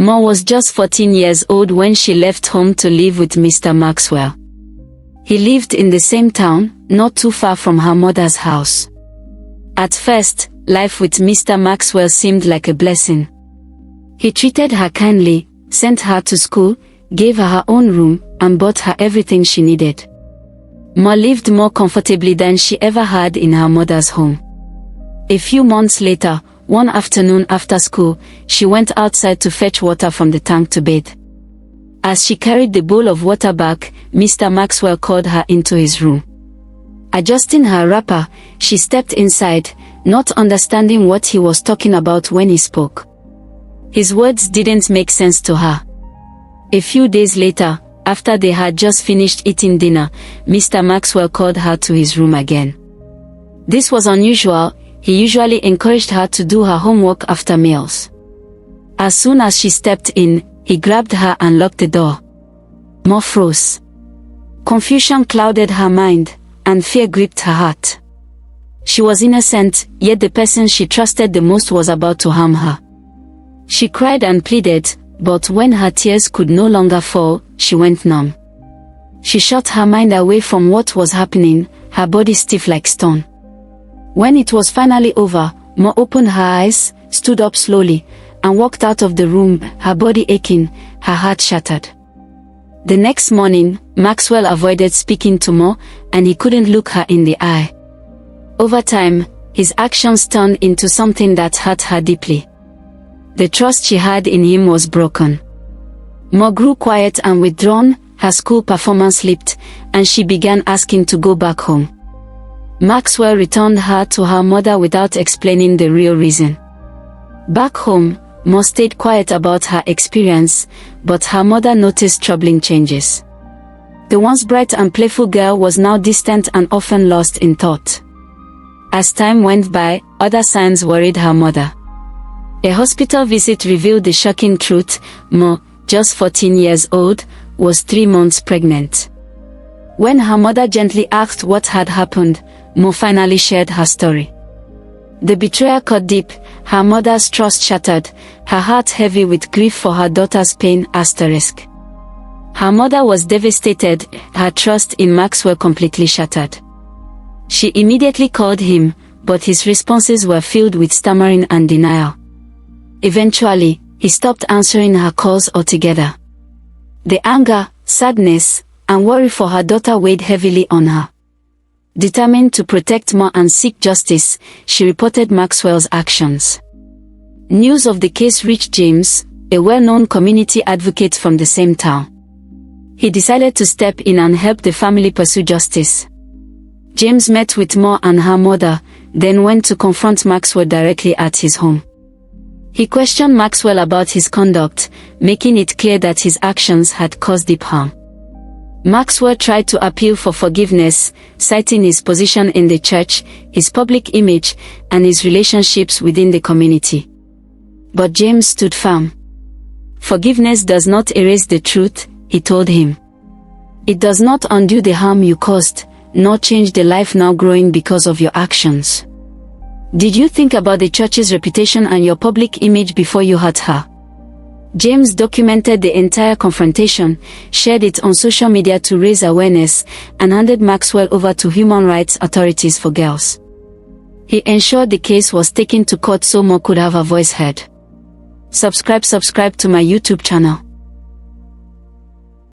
Mmah was just 14 years old when she left home to live with Mr. Maxwell. He lived in the same town, not too far from her mother's house. At first, life with Mr. Maxwell seemed like a blessing. He treated her kindly, sent her to school, gave her her own room, and bought her everything she needed. Mmah lived more comfortably than she ever had in her mother's home. A few months later, one afternoon after school, she went outside to fetch water from the tank to bathe. As she carried the bowl of water back, Mr. Maxwell called her into his room. Adjusting her wrapper, she stepped inside, not understanding what he was talking about when he spoke. His words didn't make sense to her. A few days later, after they had just finished eating dinner, Mr. Maxwell called her to his room again. This was unusual. He usually encouraged her to do her homework after meals. As soon as she stepped in, he grabbed her and locked the door. Mmah froze. Confusion clouded her mind, and fear gripped her heart. She was innocent, yet the person she trusted the most was about to harm her. She cried and pleaded, but when her tears could no longer fall, she went numb. She shut her mind away from what was happening, her body stiff like stone. When it was finally over, Mmah opened her eyes, stood up slowly, and walked out of the room, her body aching, her heart shattered. The next morning, Maxwell avoided speaking to Mmah, and he couldn't look her in the eye. Over time, his actions turned into something that hurt her deeply. The trust she had in him was broken. Mmah grew quiet and withdrawn, her school performance slipped, and she began asking to go back home. Maxwell returned her to her mother without explaining the real reason. Back home, Mmah stayed quiet about her experience, but her mother noticed troubling changes. The once bright and playful girl was now distant and often lost in thought. As time went by, other signs worried her mother. A hospital visit revealed the shocking truth: Mmah, just 14 years old, was 3 months pregnant. When her mother gently asked what had happened, Mmah finally shared her story. The betrayal cut deep, her mother's trust shattered, her heart heavy with grief for her daughter's pain. Her mother was devastated, her trust in Maxwell completely shattered. She immediately called him, but his responses were filled with stammering and denial. Eventually, he stopped answering her calls altogether. The anger, sadness, and worry for her daughter weighed heavily on her. Determined to protect Mmah and seek justice, she reported Maxwell's actions. News of the case reached James, a well-known community advocate from the same town. He decided to step in and help the family pursue justice. James met with Mmah and her mother, then went to confront Maxwell directly at his home. He questioned Maxwell about his conduct, making it clear that his actions had caused deep harm. Maxwell tried to appeal for forgiveness, citing his position in the church, his public image, and his relationships within the community. But James stood firm. Forgiveness does not erase the truth, he told him. It does not undo the harm you caused, nor change the life now growing because of your actions. Did you think about the church's reputation and your public image before you hurt her? James documented the entire confrontation, shared it on social media to raise awareness, and handed Maxwell over to human rights authorities for girls. He ensured the case was taken to court so Mmah could have her voice heard. Subscribe to my YouTube channel.